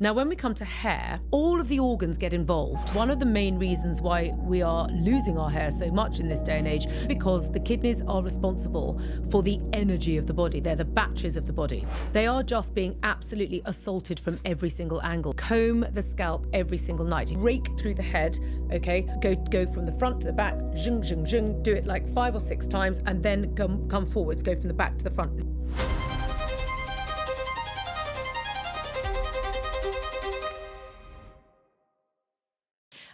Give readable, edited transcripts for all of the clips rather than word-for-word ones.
Now, when we come to hair, all of the organs get involved. One of the main reasons why we are losing our hair so much in this day and age, because the kidneys are responsible for the energy of the body. They're the batteries of the body. They are just being absolutely assaulted from every single angle. Comb the scalp every single night. Rake through the head, okay? Go from the front to the back, zheng, zheng, zheng. Do it like 5 or 6 times and then come forwards. Go from the back to the front.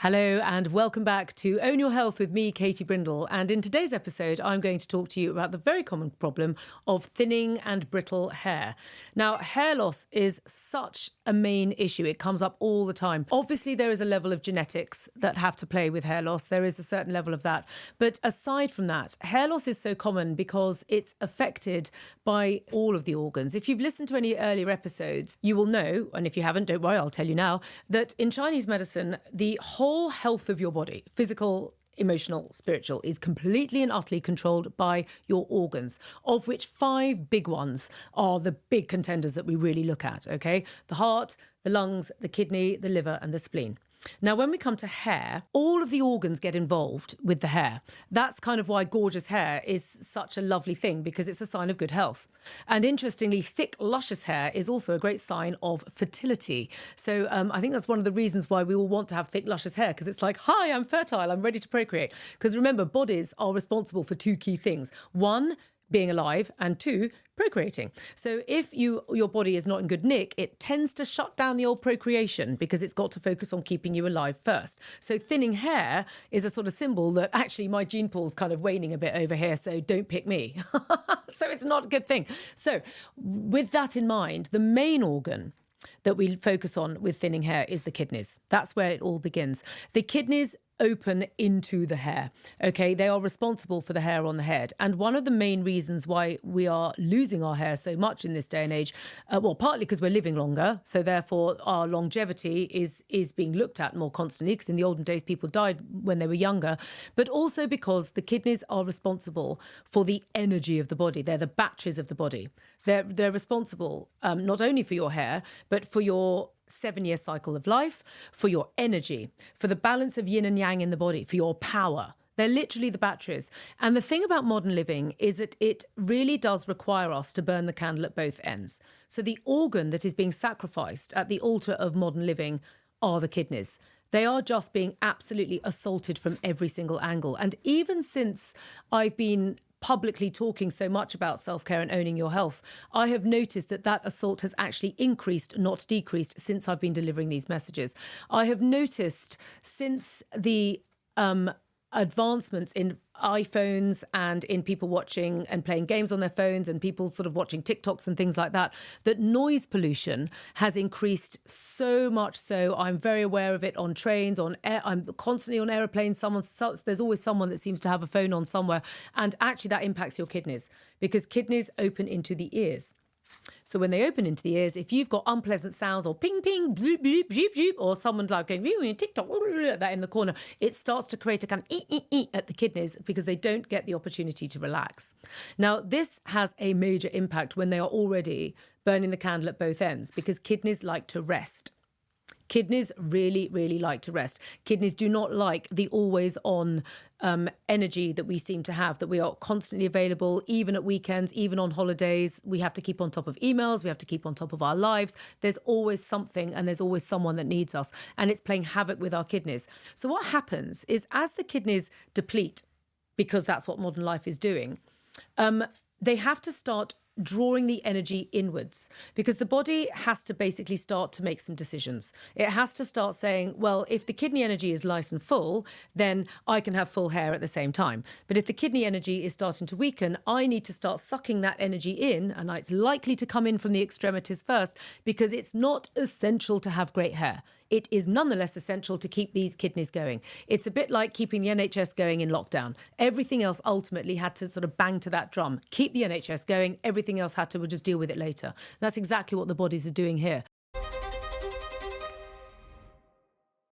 Hello and welcome back to Own Your Health with me, Katie Brindle. And in today's episode, I'm going to talk to you about the very common problem of thinning and brittle hair. Now, hair loss is such a main issue. It comes up all the time. Obviously, there is a level of genetics that have to play with hair loss. There is a certain level of that. But aside from that, hair loss is so common because it's affected by all of the organs. If you've listened to any earlier episodes, you will know, and if you haven't, don't worry, I'll tell you now, that in Chinese medicine, the whole health of your body, physical, emotional, spiritual, is completely and utterly controlled by your organs, of which 5 big ones are the big contenders that we really look at, okay? The heart, the lungs, the kidney, the liver, and the spleen. Now, when we come to hair, all of the organs get involved with the hair. That's kind of why gorgeous hair is such a lovely thing, because it's a sign of good health. And interestingly, thick, luscious hair is also a great sign of fertility. So I think that's one of the reasons why we all want to have thick, luscious hair, because it's like, hi, I'm fertile, I'm ready to procreate. Because remember, bodies are responsible for 2 key things. 1, being alive, and 2, procreating. So if your body is not in good nick, it tends to shut down the old procreation because it's got to focus on keeping you alive first. So thinning hair is a sort of symbol that actually my gene pool's kind of waning a bit over here, so don't pick me. So it's not a good thing. So with that in mind, the main organ that we focus on with thinning hair is the kidneys. That's where it all begins. The kidneys open into the hair, okay? They are responsible for the hair on the head. And one of the main reasons why we are losing our hair so much in this day and age, well, partly because we're living longer, so therefore our longevity is being looked at more constantly, because in the olden days people died when they were younger, but also because the kidneys are responsible for the energy of the body. They're the batteries of the body. They're responsible not only for your hair, but for your 7-year cycle of life, for your energy, for the balance of yin and yang in the body, for your power. They're literally the batteries. And the thing about modern living is that it really does require us to burn the candle at both ends. So the organ that is being sacrificed at the altar of modern living are the kidneys. They are just being absolutely assaulted from every single angle. And even since I've been publicly talking so much about self-care and owning your health, I have noticed that assault has actually increased, not decreased, since I've been delivering these messages. I have noticed since the advancements in iPhones and in people watching and playing games on their phones and people sort of watching TikToks and things like that, that noise pollution has increased so much so. I'm very aware of it on trains, on air. I'm constantly on aeroplanes. There's always someone that seems to have a phone on somewhere. And actually that impacts your kidneys, because kidneys open into the ears. So when they open into the ears, if you've got unpleasant sounds or ping, ping, bloop, bloop, bloop, bloop, or someone's like going, TikTok, that in the corner, it starts to create a kind of at the kidneys because they don't get the opportunity to relax. Now, this has a major impact when they are already burning the candle at both ends, because kidneys like to rest. Kidneys really, really like to rest. Kidneys do not like the always-on energy that we seem to have, that we are constantly available, even at weekends, even on holidays. We have to keep on top of emails. We have to keep on top of our lives. There's always something and there's always someone that needs us, and it's playing havoc with our kidneys. So what happens is, as the kidneys deplete, because that's what modern life is doing, they have to start drawing the energy inwards, because the body has to basically start to make some decisions. It has to start saying, well, if the kidney energy is nice and full, then I can have full hair at the same time. But if the kidney energy is starting to weaken, I need to start sucking that energy in, and it's likely to come in from the extremities first, because it's not essential to have great hair. It is nonetheless essential to keep these kidneys going. It's a bit like keeping the NHS going in lockdown. Everything else ultimately had to sort of bang to that drum. Keep the NHS going. Everything else had to, we'll just deal with it later. That's exactly what the bodies are doing here.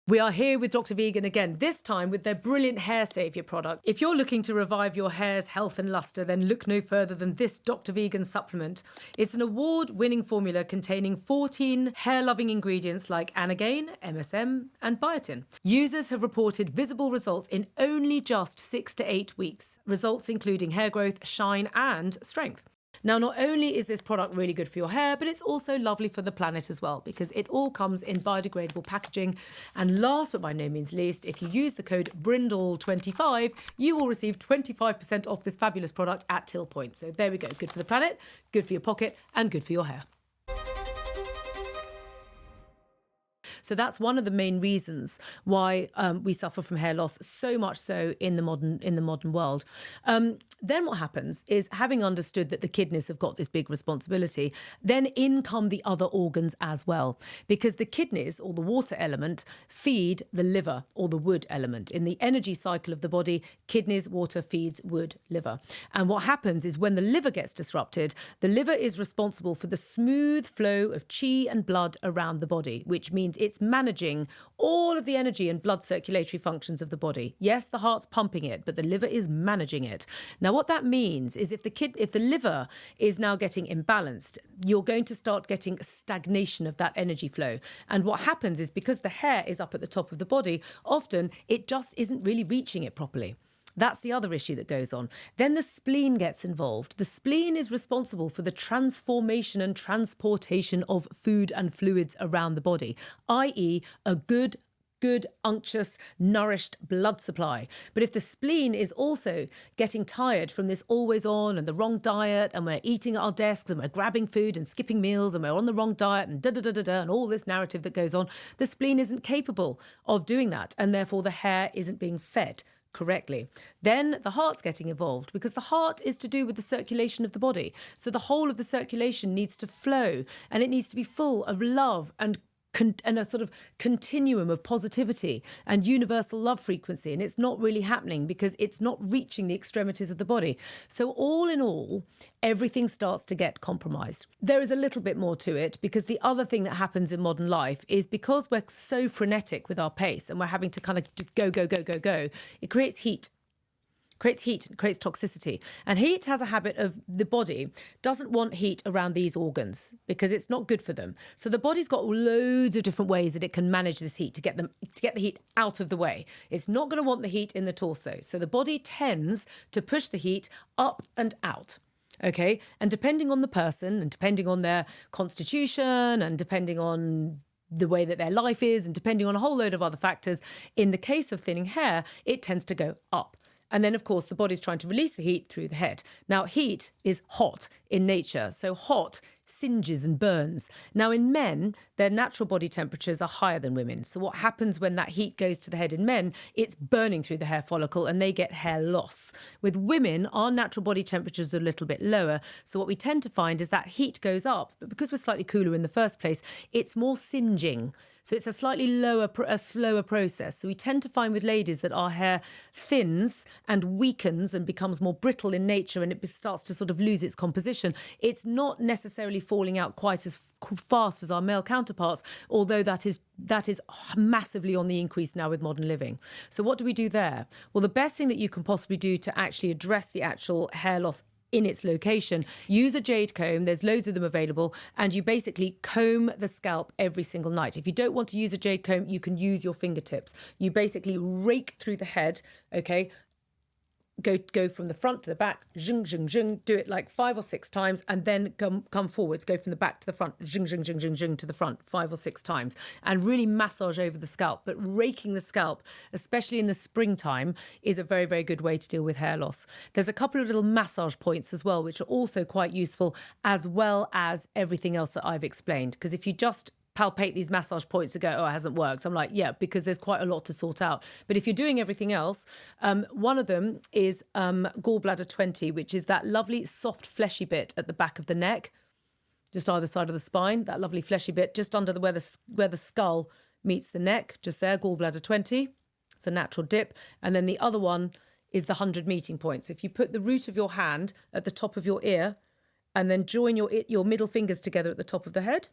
We are here with Dr. Vegan again, this time with their brilliant hair saviour product. If you're looking to revive your hair's health and lustre, then look no further than this Dr. Vegan supplement. It's an award-winning formula containing 14 hair-loving ingredients like anagain, MSM and biotin. Users have reported visible results in only just 6 to 8 weeks, results including hair growth, shine and strength. Now, not only is this product really good for your hair, but it's also lovely for the planet as well, because it all comes in biodegradable packaging. And last but by no means least, if you use the code Brindle25, you will receive 25% off this fabulous product at till point. So there we go. Good for the planet, good for your pocket, and good for your hair. So that's one of the main reasons why we suffer from hair loss, so much so in the modern world. Then what happens is, having understood that the kidneys have got this big responsibility, then in come the other organs as well, because the kidneys, or the water element, feed the liver, or the wood element. In the energy cycle of the body, kidneys, water feeds wood, liver. And what happens is, when the liver gets disrupted, the liver is responsible for the smooth flow of qi and blood around the body, which means it's managing all of the energy and blood circulatory functions of the body. Yes, the heart's pumping it, but the liver is managing it. Now, what that means is, if the liver is now getting imbalanced, you're going to start getting stagnation of that energy flow. And what happens is, because the hair is up at the top of the body, often it just isn't really reaching it properly. That's the other issue that goes on. Then the spleen gets involved. The spleen is responsible for the transformation and transportation of food and fluids around the body, i.e. a good, unctuous, nourished blood supply. But if the spleen is also getting tired from this always on and the wrong diet, and we're eating at our desks and we're grabbing food and skipping meals and we're on the wrong diet and and all this narrative that goes on, the spleen isn't capable of doing that, and therefore the hair isn't being fed correctly. Then the heart's getting involved, because the heart is to do with the circulation of the body. So the whole of the circulation needs to flow, and it needs to be full of love and a sort of continuum of positivity and universal love frequency. And it's not really happening, because it's not reaching the extremities of the body. So all in all, everything starts to get compromised. There is a little bit more to it, because the other thing that happens in modern life is, because we're so frenetic with our pace and we're having to kind of just go, it creates heat. Creates toxicity. And heat has a habit of, the body doesn't want heat around these organs because it's not good for them. So the body's got loads of different ways that it can manage this heat to get the heat out of the way. It's not going to want the heat in the torso. So the body tends to push the heat up and out. Okay. And depending on the person, and depending on their constitution, and depending on the way that their life is, and depending on a whole load of other factors, in the case of thinning hair, it tends to go up. And then, of course, the body's trying to release the heat through the head. Now, heat is hot in nature. So hot singes and burns. Now, in men, their natural body temperatures are higher than women. So what happens when that heat goes to the head in men, it's burning through the hair follicle and they get hair loss. With women, our natural body temperatures are a little bit lower. So what we tend to find is that heat goes up, but because we're slightly cooler in the first place, it's more singeing. So it's a slightly slower process. So we tend to find with ladies that our hair thins and weakens and becomes more brittle in nature, and it starts to sort of lose its composition. It's not necessarily falling out quite as fast as our male counterparts, although that is massively on the increase now with modern living. So what do we do there? Well, the best thing that you can possibly do to actually address the actual hair loss in its location, use a jade comb. There's loads of them available, and you basically comb the scalp every single night. If you don't want to use a jade comb, you can use your fingertips. You basically rake through the head, okay? Go from the front to the back, zhing, zhing, zhing, do it like 5 or 6 times, and then come forwards, go from the back to the front, zhing, zhing, zhing, zhing, zhing, to the front 5 or 6 times, and really massage over the scalp. But raking the scalp, especially in the springtime, is a very, very good way to deal with hair loss. There's a couple of little massage points as well, which are also quite useful, as well as everything else that I've explained. Because if you just palpate these massage points and go, oh, it hasn't worked, I'm like, yeah, because there's quite a lot to sort out. But if you're doing everything else, one of them is gallbladder 20, which is that lovely soft fleshy bit at the back of the neck, just either side of the spine, that lovely fleshy bit just under where the skull meets the neck, just there, gallbladder 20. It's a natural dip. And then the other one is the 100 meeting points. If you put the root of your hand at the top of your ear and then join your middle fingers together at the top of the head,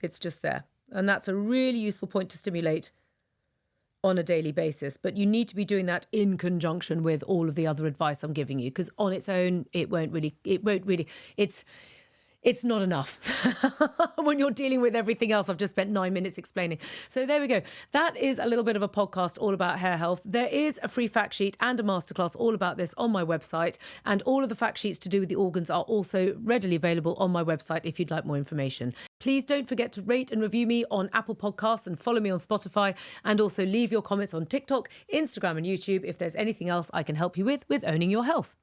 it's just there. And that's a really useful point to stimulate on a daily basis, but you need to be doing that in conjunction with all of the other advice I'm giving you, because on its own, it's not enough when you're dealing with everything else I've just spent 9 minutes explaining. So there we go. That is a little bit of a podcast all about hair health. There is a free fact sheet and a masterclass all about this on my website. And all of the fact sheets to do with the organs are also readily available on my website if you'd like more information. Please don't forget to rate and review me on Apple Podcasts and follow me on Spotify. And also leave your comments on TikTok, Instagram and YouTube if there's anything else I can help you with owning your health.